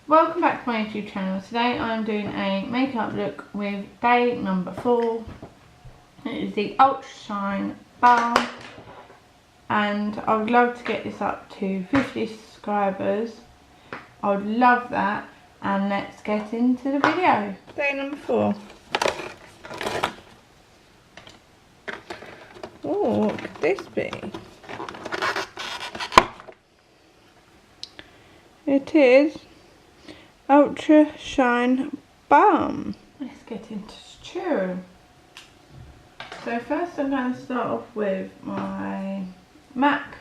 Welcome back to my YouTube channel. Today I'm doing a makeup look with day number 4. It is the Ultra Shine Balm, and I would love to get this up to 50 subscribers. I would love that, and let's get into the video. Day number 4. Oh, what could this be? It is Ultra Shine Balm. Let's get into stew. So first I'm going to start off with my MAC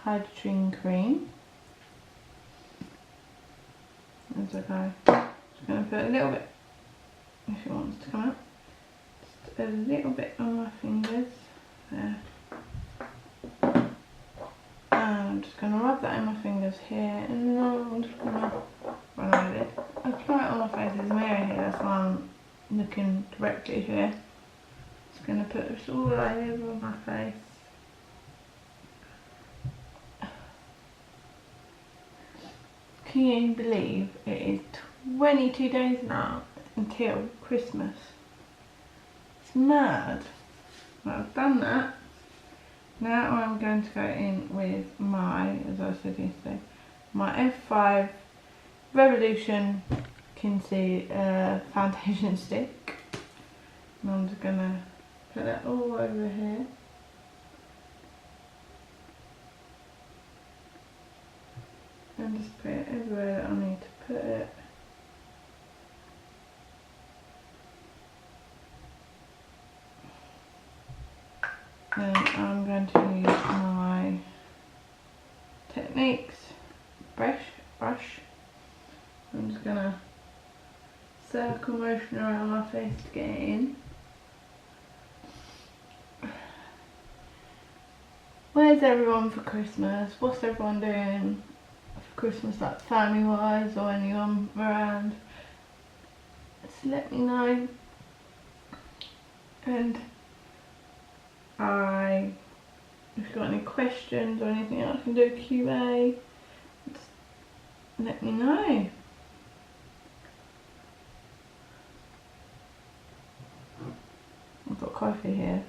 Hydrogen Cream. As I go, just going to put a little bit, if it wants to come out, just a little bit on my fingers there. I'm just going to rub that in my fingers here, and then I'm just going to run over it. Apply it on my face. There's a mirror here, that's why I'm looking directly here. Just going to put this all over my face. Can you believe it is 22 days now until Christmas? It's mad. Well, I've done that. Now I'm going to go in with my, as I said yesterday, my F5 Revolution foundation stick. And I'm just going to put that all over here. And just put it everywhere that I need to put it. Then I'm going to use my Techniques brush. I'm just going to circle motion around my face to get it in. Where's everyone for Christmas? What's everyone doing for Christmas, like family wise, or anyone around? So let me know. And if you've got any questions or anything I can do a QA, just let me know. I've got coffee here.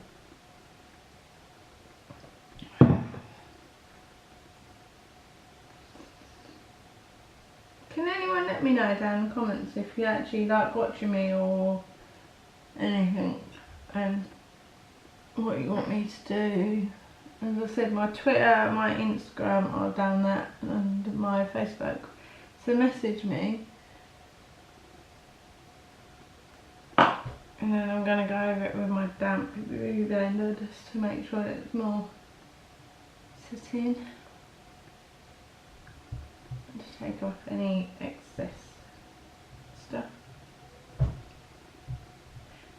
Can anyone let me know down in the comments if you actually like watching me or anything, and what you want me to do? As I said, my Twitter, my Instagram are down there, and my Facebook. So message me, and then I'm going to go over it with my damp beauty blender just to make sure that it's more sitting. Just take off any excess stuff.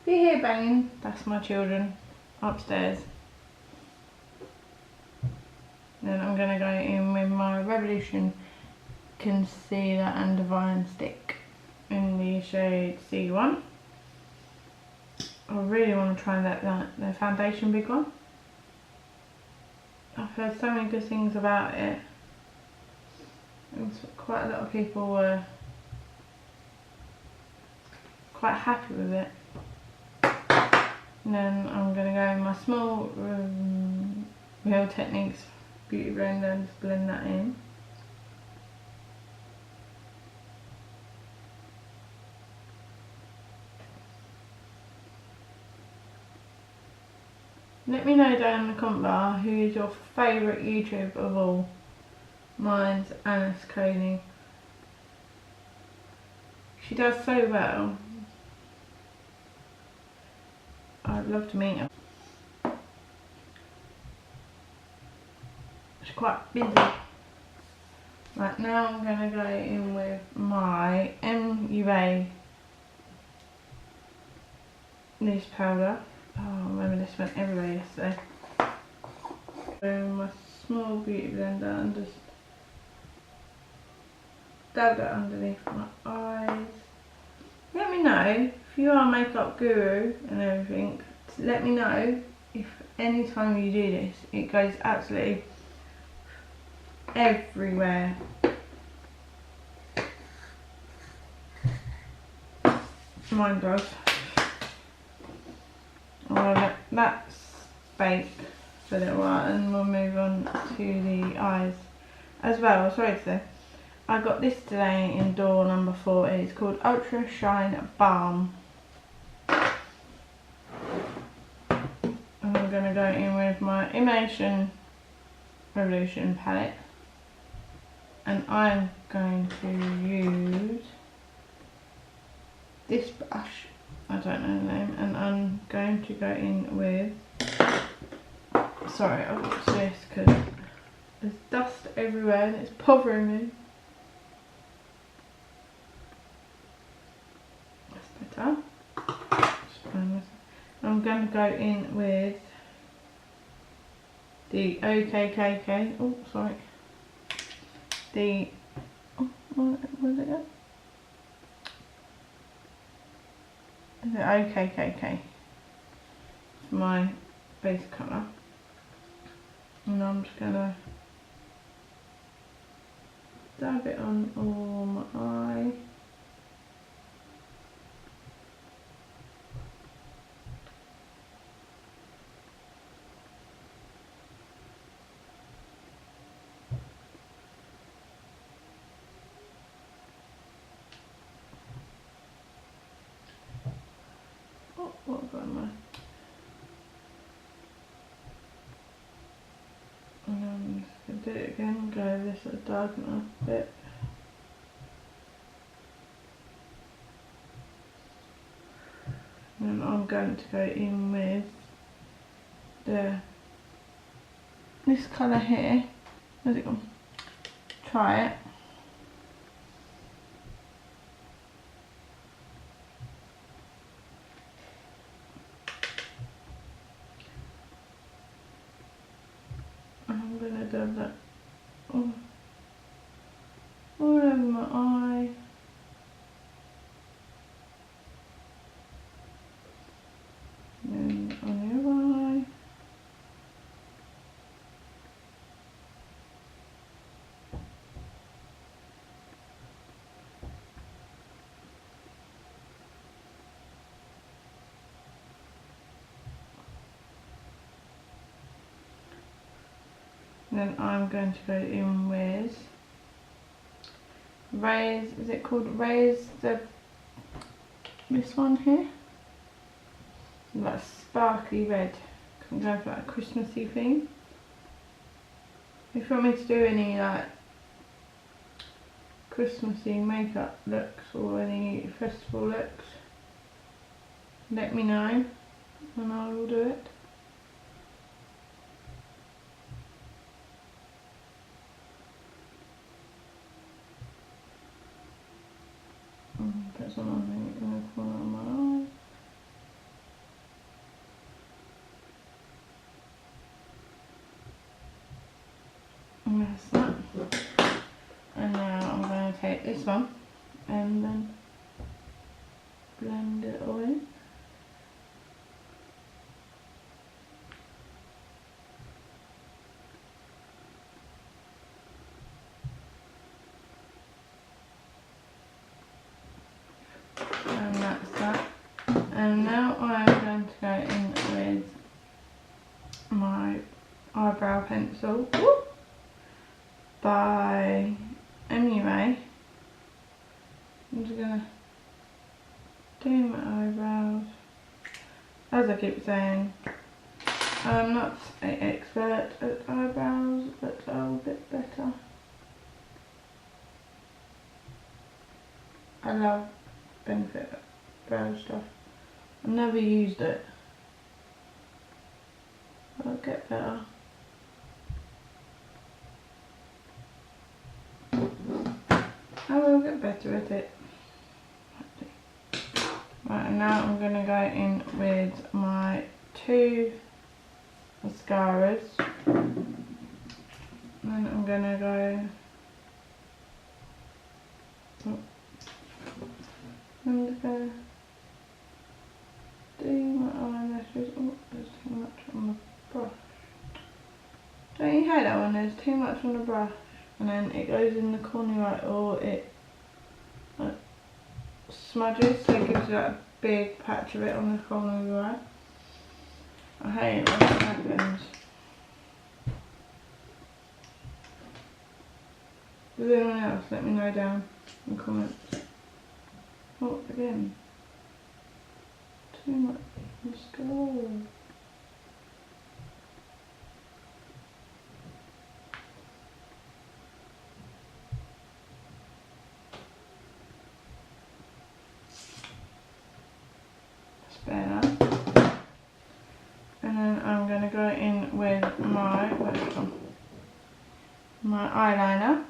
Be here banging, that's my children upstairs. Then I'm going to go in with my Revolution Concealer and Divine Stick in the shade C1. I really want to try the foundation big one. I've heard so many good things about it. And quite a lot of people were quite happy with it. And then I'm going to go in my small Real Techniques beauty blender and just blend that in. Let me know down in the comment bar who is your favourite YouTuber of all. Mine's Anna's Coney. She does so well. I'd love to meet her. She's quite busy. Right, now I'm going to go in with my MUA loose powder. Oh, I remember this went everywhere yesterday. My small beauty blender and just dab that underneath my eyes. Let me know if you are a makeup guru and everything. Let me know if any time you do this it goes absolutely everywhere. Mine does. I'll let that bake for a little while and we'll move on to the eyes as well. Sorry to say, I got this today in door number 4. It's called Ultra Shine Balm. And I'm going to go in with my Emotion Revolution palette. And I'm going to use this brush, I don't know the name, and I'm going to go in with, sorry, I've got this because there's dust everywhere and it's bothering me. That's better. I'm going to go in with the OKKK, oh sorry, the, oh, where's it go? The OKKK for my base colour, and I'm just going to dab it on all my eye. What have I got in there? And I'm just going to do it again, go over this little diagonal bit. And I'm going to go in with this colour here. Where's it gone? Try it. I'm going to dab that all over my eye. And on the other eye. Then I'm going to go in with Raise, is it called Raise this one here? That sparkly red. Can go for that Christmassy theme. If you want me to do any like Christmassy makeup looks or any festival looks, let me know and I will do it. Put some on in the corner of my eye. And that's that. And now I'm going to take this one and then blend it all in. And that's that. And now I'm going to go in with my eyebrow pencil by MUA. I'm just going to do my eyebrows. As I keep saying, I'm not an expert at eyebrows, but I'll get better. I love Benefit brow stuff. I've never used it. I'll get better. I will get better at it. Right, and now I'm going to go in with my 2 mascaras. And then I'm going to go... I'm just going to do my eyelashes. Oh, there's too much on the brush. Don't you hate that one? There's too much on the brush and then it goes in the corner right, or it smudges, so it gives you that big patch of it on the corner of your eye. I hate it when that happens. Does anyone else let me know down in the comments? Oh, again. Too much mascara. Better. And then I'm going to go in with my, where's it gone? My eyeliner.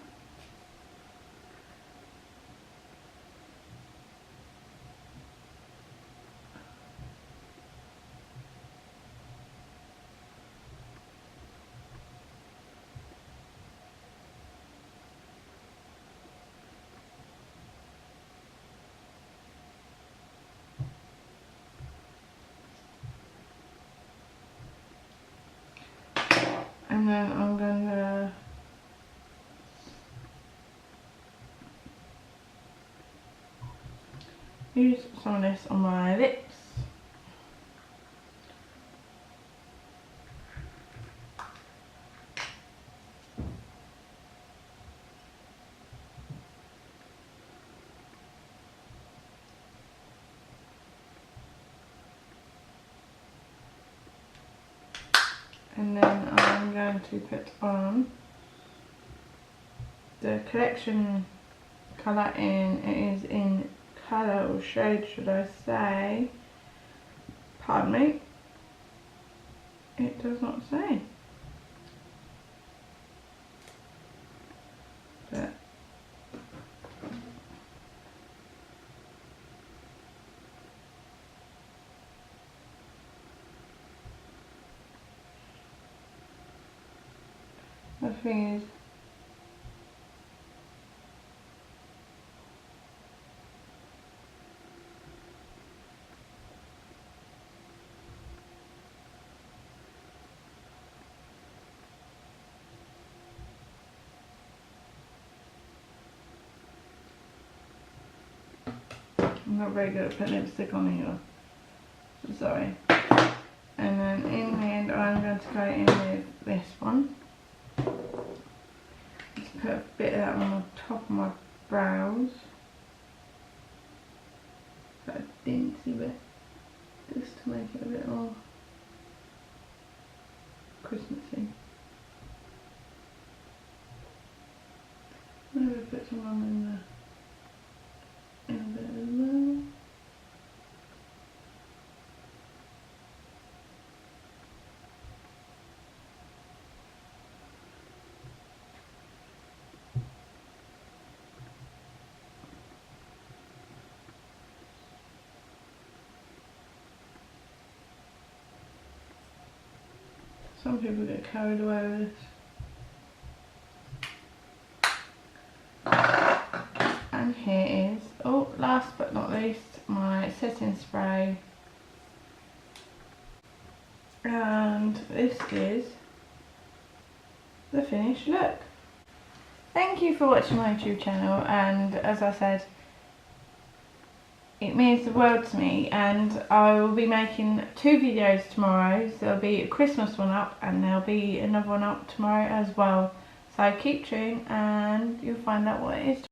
And then I'm going to use some of this on my lips. And then I'm going to put on the collection colour in, it is in colour or shade should I say, pardon me, it does not say, but the thing is, I'm not very good at putting lipstick on here, so sorry. And then in the end I'm going to go in with this one. Just put a bit of that on the top of my brows. Put a dincy bit, just to make it a bit more Christmassy. Maybe put some on in there. And there as well. Some people get carried away with this. And here is, oh, last but not least, my setting spray. And this is the finished look. Thank you for watching my YouTube channel, and as I said, it means the world to me, and I will be making 2 videos tomorrow. So there'll be a Christmas one up and there'll be another one up tomorrow as well. So keep tuned and you'll find out what it is.